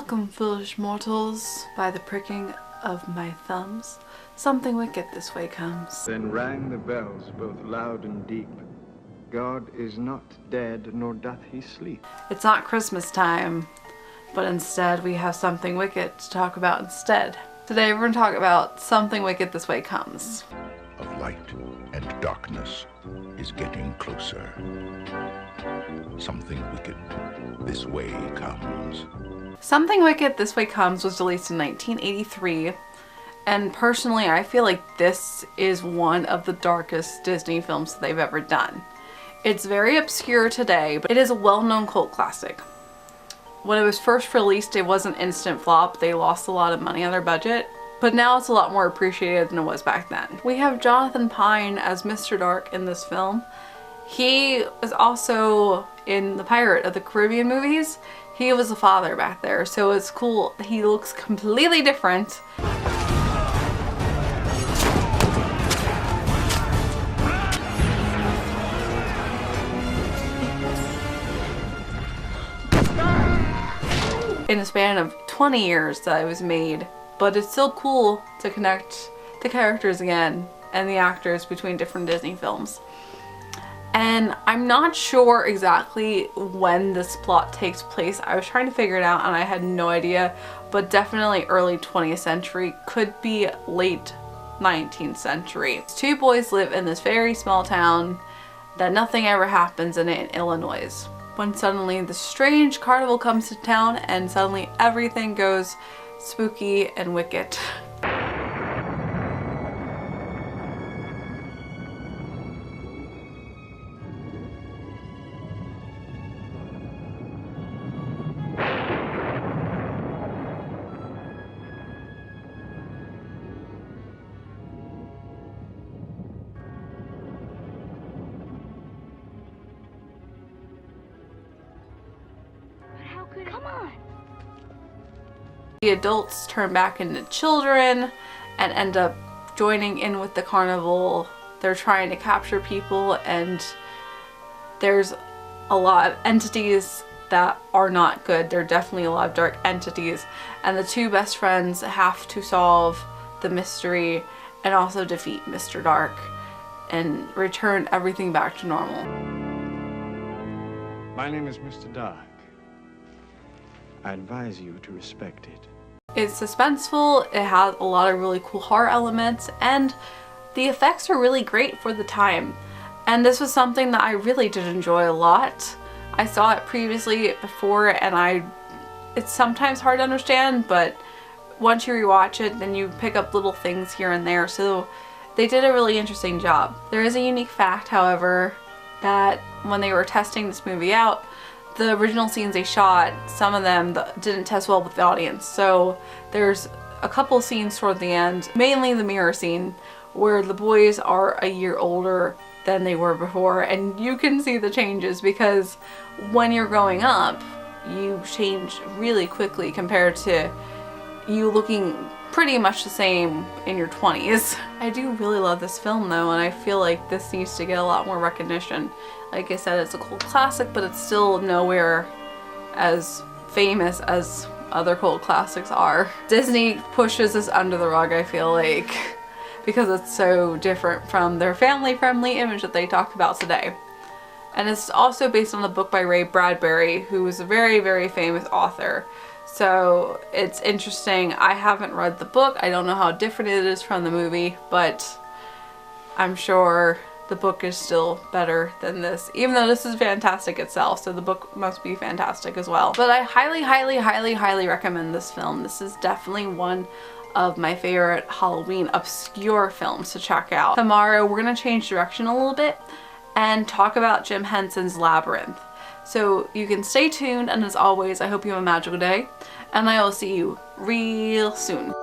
Welcome, foolish mortals, by the pricking of my thumbs. Something wicked this way comes. Then rang the bells both loud and deep. God is not dead, nor doth he sleep. It's not Christmas time, but instead we have something wicked to talk about instead. Today we're going to talk about Something Wicked This Way Comes. Of light and darkness is getting closer. Something wicked this way comes. Something Wicked This Way Comes was released in 1983, and personally I feel like this is one of the darkest Disney films that they've ever done. It's very obscure today, but it is a well-known cult classic. When it was first released, it was an instant flop. They lost a lot of money on their budget, but now it's a lot more appreciated than it was back then. We have Jonathan Pine as Mr. Dark in this film. He was also in the Pirate of the Caribbean movies. He was the father back there, so it's cool. He looks completely different. In a span of 20 years that it was made, but it's still cool to connect the characters again and the actors between different Disney films. And I'm not sure exactly when this plot takes place. I was trying to figure it out and I had no idea, but definitely early 20th century, could be late 19th century. Two boys live in this very small town that nothing ever happens in it in Illinois. When suddenly the strange carnival comes to town and suddenly everything goes spooky and wicked. Come on. The adults turn back into children and end up joining in with the carnival. They're trying to capture people, and there's a lot of entities that are not good. There are definitely a lot of dark entities, and the two best friends have to solve the mystery and also defeat Mr. Dark and return everything back to normal. My name is Mr. Dark. I advise you to respect it. It's suspenseful, it has a lot of really cool horror elements, and the effects are really great for the time. And this was something that I really did enjoy a lot. I saw it previously before, and it's sometimes hard to understand, but once you rewatch it, then you pick up little things here and there, so they did a really interesting job. There is a unique fact, however, that when they were testing this movie out, the original scenes they shot, some of them didn't test well with the audience. So there's a couple scenes toward the end, mainly the mirror scene, where the boys are a year older than they were before, and you can see the changes because when you're growing up, you change really quickly compared to you looking pretty much the same in your 20s. I do really love this film though, and I feel like this needs to get a lot more recognition. Like I said, it's a cult classic, but it's still nowhere as famous as other cult classics are. Disney pushes this under the rug, I feel like, because it's so different from their family-friendly image that they talk about today. And it's also based on a book by Ray Bradbury, who is a very, very famous author. So it's interesting. I haven't read the book. I don't know how different it is from the movie, but I'm sure the book is still better than this, even though this is fantastic itself, so the book must be fantastic as well. But I highly, highly, highly, highly recommend this film. This is definitely one of my favorite Halloween obscure films to check out. Tomorrow we're gonna change direction a little bit and talk about Jim Henson's Labyrinth. So you can stay tuned, and as always, I hope you have a magical day, and I will see you real soon.